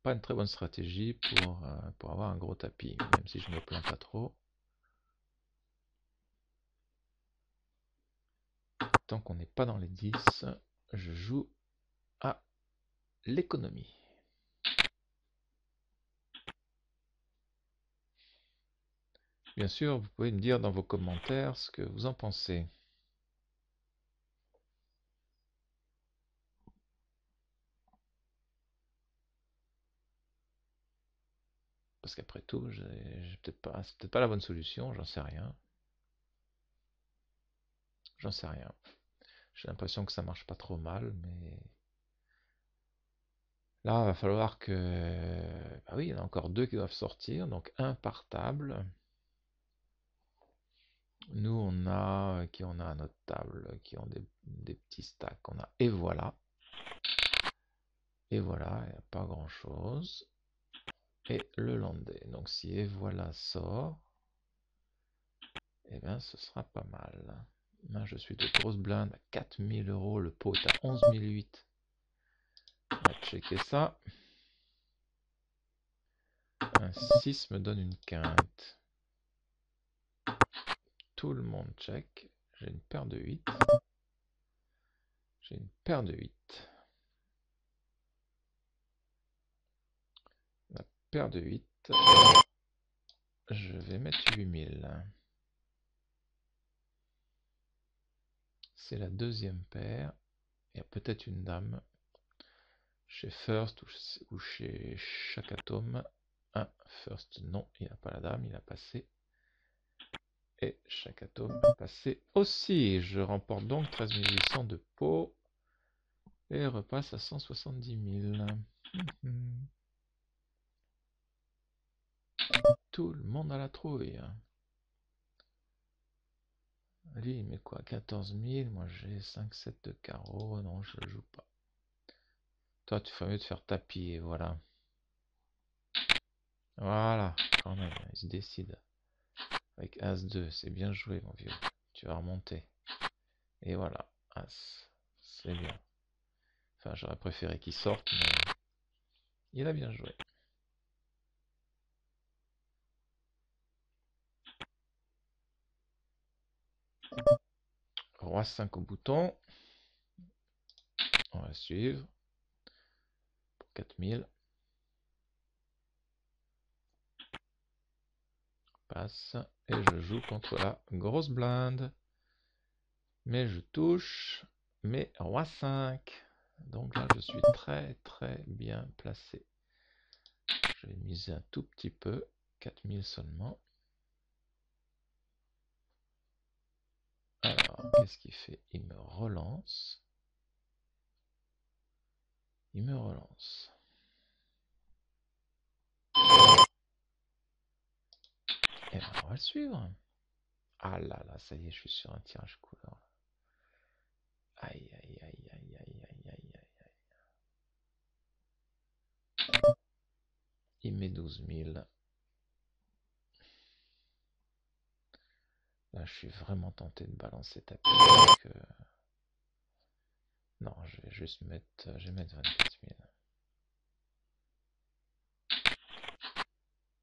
Pas une très bonne stratégie pour avoir un gros tapis, même si je me plains pas trop. Tant qu'on n'est pas dans les 10, je joue à l'économie. Bien sûr, vous pouvez me dire dans vos commentaires ce que vous en pensez. parce qu'après tout, j'ai c'est peut-être pas la bonne solution, j'en sais rien. J'en sais rien. J'ai l'impression que ça marche pas trop mal, mais là, il va falloir que... Bah oui, il y en a encore deux qui doivent sortir, donc un par table. Nous, on a... Qui on a à notre table? Qui ont des petits stacks? On a Et voilà. Et voilà, il n'y a pas grand-chose. Et le landais. Donc si Et voilà sort, eh bien ce sera pas mal. Là, je suis de grosse blinde à 4000 euros. Le pot est à 11 008. On va checker ça. Un 6 me donne une quinte. Tout le monde check. J'ai une paire de 8. J'ai une paire de 8. La paire de 8. Je vais mettre 8000. C'est la deuxième paire. Il y a peut-être une dame. Chez First ou chez chaque atome. Ah, First, non, il n'a pas la dame, il a passé. Et chaque atome a passé aussi. Je remporte donc 13 800 de pots. Et repasse à 170 000. Tout le monde a la trouille. Lui, il met quoi? 14 000. Moi, j'ai 5-7 de carreau. Non, je ne joue pas. Toi, tu ferais mieux de faire tapis. Et voilà. Voilà, quand même, il se décide. Avec As-2, c'est bien joué, mon vieux. Tu vas remonter. Et voilà, As. C'est bien. Enfin, j'aurais préféré qu'il sorte, mais il a bien joué. Roi 5 au bouton. On va suivre. Pour 4000. Passe. Et je joue contre la grosse blinde. Mais je touche. Mais Roi 5. Donc là, je suis très très bien placé. Je vais miser un tout petit peu. 4000 seulement. Alors, qu'est-ce qu'il fait? Il me relance. Il me relance. Et ben, on va le suivre. Ah là là, ça y est, je suis sur un tirage couleur. Aïe, aïe, aïe, aïe, aïe, aïe, aïe, aïe. Il met 12 000. Là, je suis vraiment tenté de balancer tapis. Que... Non, je vais juste mettre... Je vais mettre 24 000.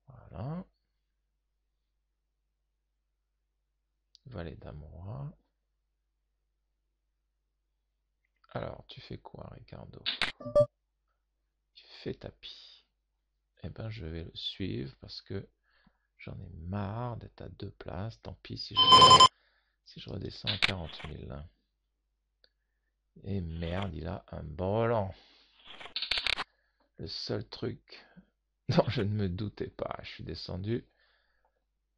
Voilà. Valet dame roi. Alors, tu fais quoi, Ricardo? Tu fais tapis. Eh ben, je vais le suivre parce que j'en ai marre d'être à deux places. Tant pis si je redescends à 40 000. Et merde, il a un volant. Le seul truc dont je ne me doutais pas, je suis descendu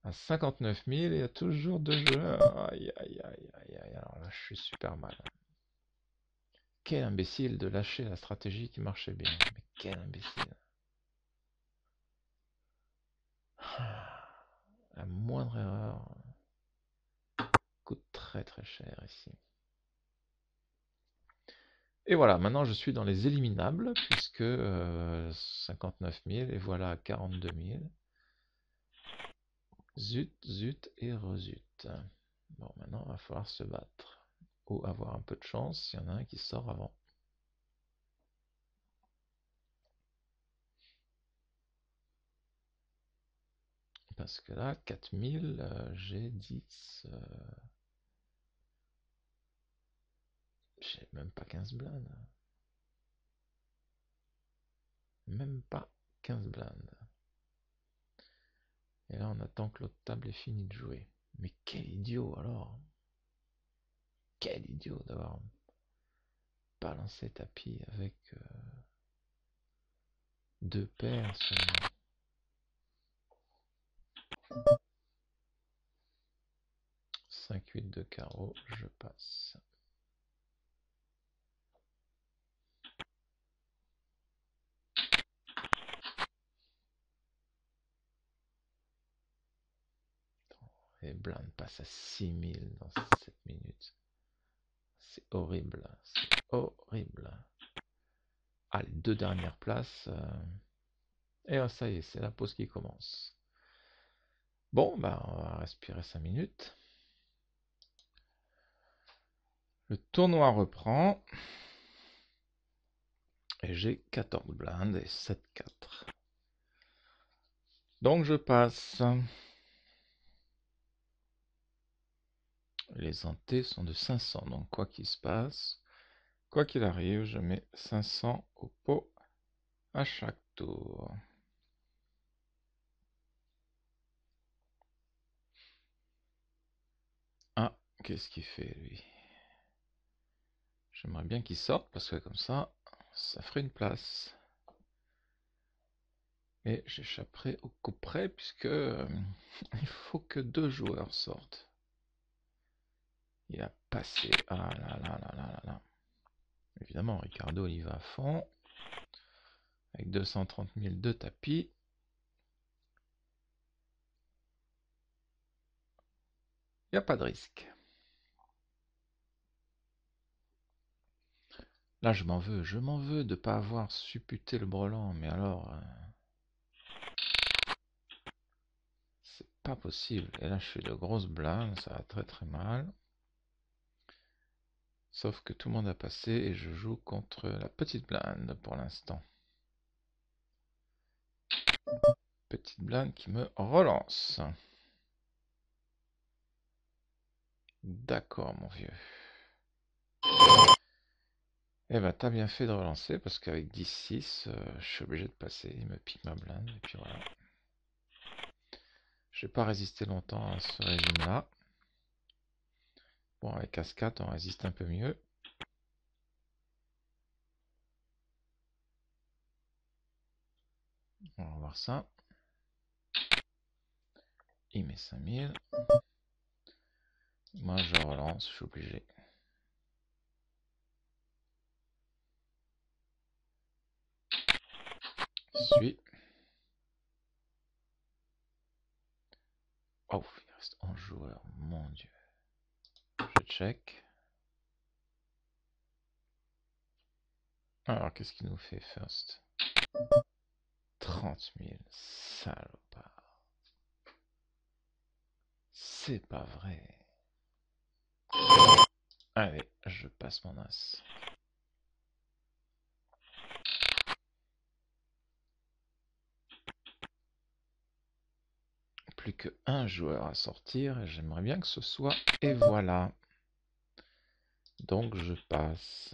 à 59 000 et il y a toujours deux joueurs. Aïe, aïe, aïe, aïe, aïe. Alors là, je suis super mal. Quel imbécile de lâcher la stratégie qui marchait bien. Mais quel imbécile. La moindre erreur coûte très très cher ici. Et voilà, maintenant je suis dans les éliminables, puisque 59 000 et voilà 42 000. Zut, zut et rezut. Bon, maintenant il va falloir se battre. Ou avoir un peu de chance s'il y en a un qui sort avant. Parce que là, 4000, j'ai 10. J'ai même pas 15 blindes. Même pas 15 blindes. Et là, on attend que l'autre table ait fini de jouer. Mais quel idiot alors! Quel idiot d'avoir balancé tapis avec deux paires seulement. 5-8 de carreau, je passe. Et blinde passe à 6000 dans 7 minutes. C'est horrible, c'est horrible. Ah, les deux dernières places. Et ça y est, c'est la pause qui commence. Bon, bah, on va respirer 5 minutes. Le tournoi reprend. Et j'ai 14 blindes et 7-4. Donc je passe. Les antés sont de 500. Donc quoi qu'il se passe, quoi qu'il arrive, je mets 500 au pot à chaque tour. Ah, qu'est-ce qu'il fait lui? J'aimerais bien qu'il sorte parce que comme ça ferait une place. Et j'échapperai au coup près puisque il faut que 2 joueurs sortent. Il a passé. Ah là là là là là là. Évidemment, Ricardo il va à fond. Avec 230 000 de tapis. Il n'y a pas de risque. Là, je m'en veux de ne pas avoir supputé le brelan, mais alors, c'est pas possible. Et là, je fais de grosses blindes, ça va très très mal. Sauf que tout le monde a passé et je joue contre la petite blinde pour l'instant. Petite blinde qui me relance. D'accord, mon vieux. Eh ben, t'as bien fait de relancer parce qu'avec 10-6, je suis obligé de passer. Il me pique ma blinde et puis voilà. Je vais pas résister longtemps à ce régime-là. Bon, avec As-4, on résiste un peu mieux. On va voir ça. Il met 5000. Moi, je relance, je suis obligé. Suis. Oh, il reste 11 joueurs, mon dieu. Je check. Alors, qu'est-ce qu'il nous fait first? 30 000, salopard. C'est pas vrai. Allez, je passe mon as. Plus que un joueur à sortir, et j'aimerais bien que ce soit... Et voilà. Donc je passe.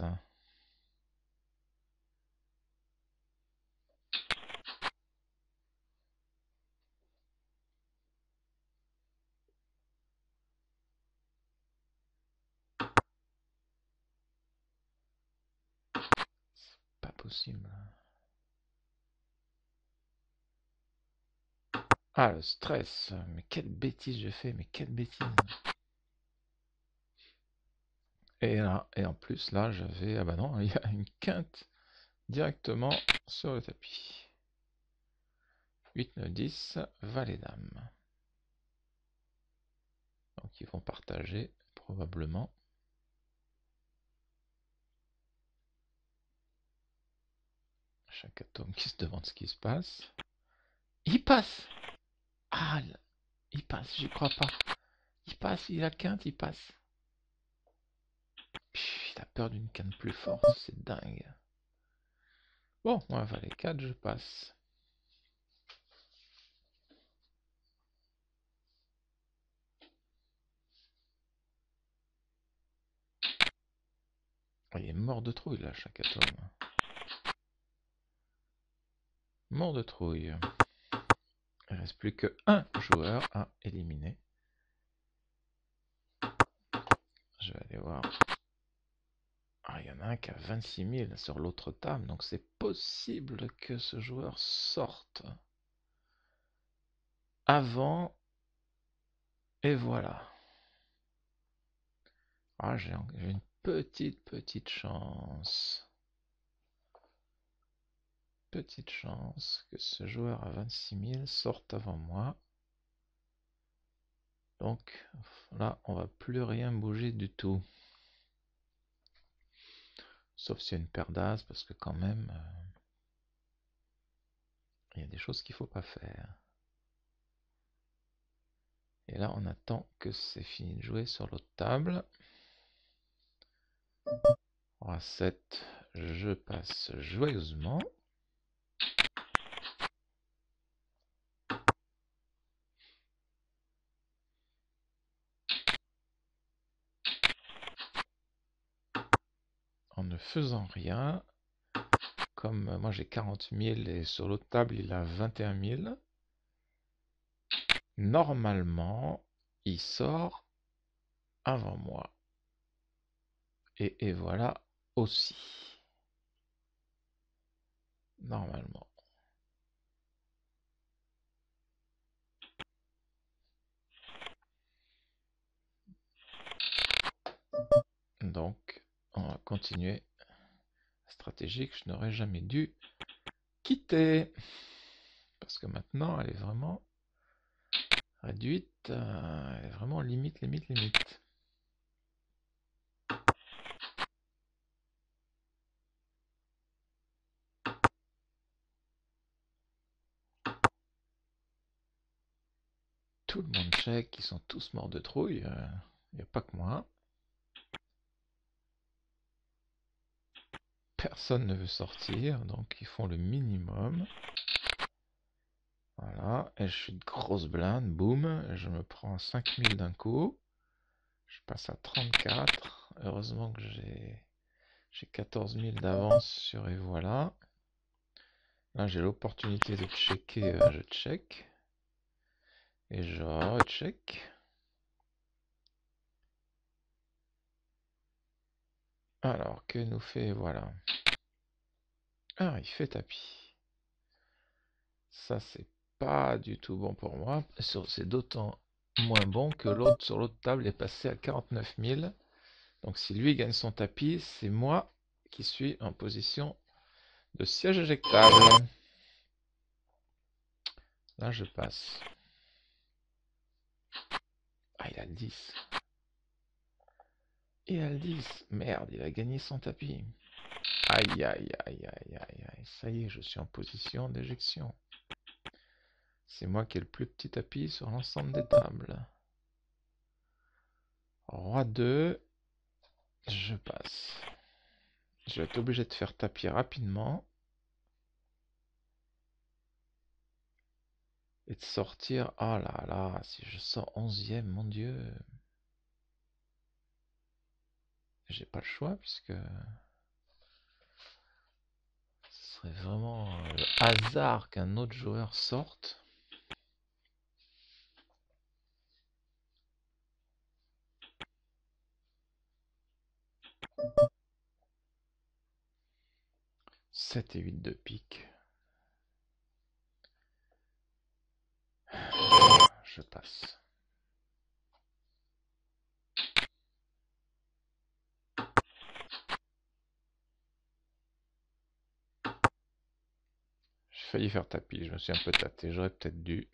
C'est pas possible. Ah, le stress. Mais quelle bêtise j'ai fait, mais quelle bêtise. Et là, et en plus, là, j'avais... Ah bah non, il y a une quinte directement sur le tapis. 8, 9, 10, valet dame. Donc ils vont partager, probablement. Chaque atome qui se demande ce qui se passe. Il passe! Ah, il passe, j'y crois pas. Il passe, il a quinte, il passe. Il a peur d'une quinte plus forte, c'est dingue. Bon, moi, valet 4, je passe. Il est mort de trouille, là, chaque atome. Mort de trouille. Il ne reste plus que un joueur à éliminer. Je vais aller voir. Ah, il y en a un qui a 26 000 sur l'autre table, donc c'est possible que ce joueur sorte avant Et voilà. Ah, j'ai une petite chance. Petite chance que ce joueur à 26 000 sorte avant moi. Donc là, on va plus rien bouger du tout. Sauf s'il y a une paire d'as, parce que quand même, il y a des choses qu'il faut pas faire. Et là, on attend que c'est fini de jouer sur l'autre table. Roi 7, je passe joyeusement. En ne faisant rien. Comme moi j'ai 40 000 et sur l'autre table il a 21 000. Normalement, il sort avant moi. Et voilà aussi. Normalement. Donc, on va continuer la stratégie que je n'aurais jamais dû quitter. Parce que maintenant, elle est vraiment réduite. Elle est vraiment limite. Tout le monde check, ils sont tous morts de trouille. Il n'y a pas que moi. Personne ne veut sortir, donc ils font le minimum. Voilà, et je suis de grosse blinde, boum, je me prends 5000 d'un coup. Je passe à 34. Heureusement que j'ai 14 000 d'avance sur et voilà. Là, j'ai l'opportunité de checker, je check. Et je recheck. Alors, que nous fait, voilà. Ah, il fait tapis. Ça, c'est pas du tout bon pour moi. C'est d'autant moins bon que l'autre sur l'autre table est passé à 49 000. Donc si lui gagne son tapis, c'est moi qui suis en position de siège éjectable. Là, je passe. Ah, il a le 10. Il a le 10. Merde, il a gagné son tapis. Aïe, aïe, aïe, aïe, aïe, aïe. Ça y est, je suis en position d'éjection. C'est moi qui ai le plus petit tapis sur l'ensemble des tables. Roi 2. Je passe. Je vais être obligé de faire tapis rapidement. Et de sortir. Oh là là, si je sors 11e, mon Dieu. J'ai pas le choix puisque ce serait vraiment le hasard qu'un autre joueur sorte. Sept et 8 de pique. Je passe. J'ai failli faire tapis, je me suis un peu tâté, j'aurais peut-être dû.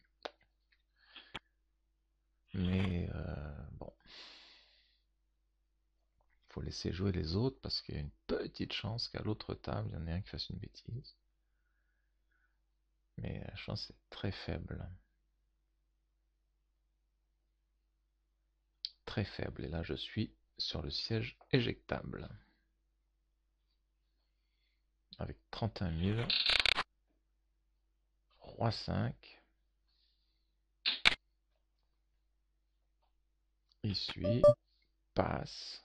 Mais bon. Faut laisser jouer les autres parce qu'il y a une petite chance qu'à l'autre table, il y en ait un qui fasse une bêtise. Mais la chance est très faible. Très faible. Et là, je suis sur le siège éjectable. Avec 31 000. Roi 5. Il suit. Passe.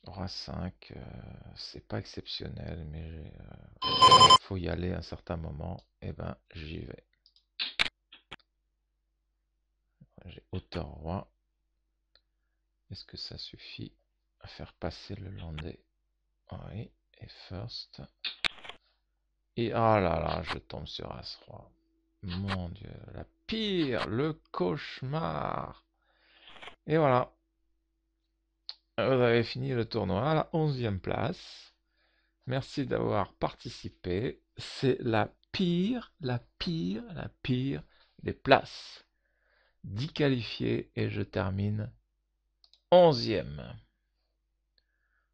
Roi 5. C'est pas exceptionnel, mais faut y aller à un certain moment. Et ben, j'y vais. J'ai hauteur roi. Est-ce que ça suffit à faire passer le landais? Oui. Et first. Et ah là là, je tombe sur As-Roi. Mon Dieu, la pire, le cauchemar. Et voilà, vous avez fini le tournoi à la 11e place. Merci d'avoir participé. C'est la pire, la pire des places. 10 qualifiés et je termine 11e.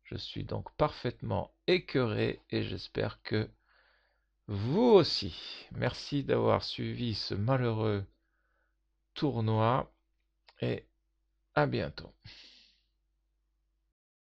Je suis donc parfaitement écœuré et j'espère que vous aussi. Merci d'avoir suivi ce malheureux tournoi et à bientôt.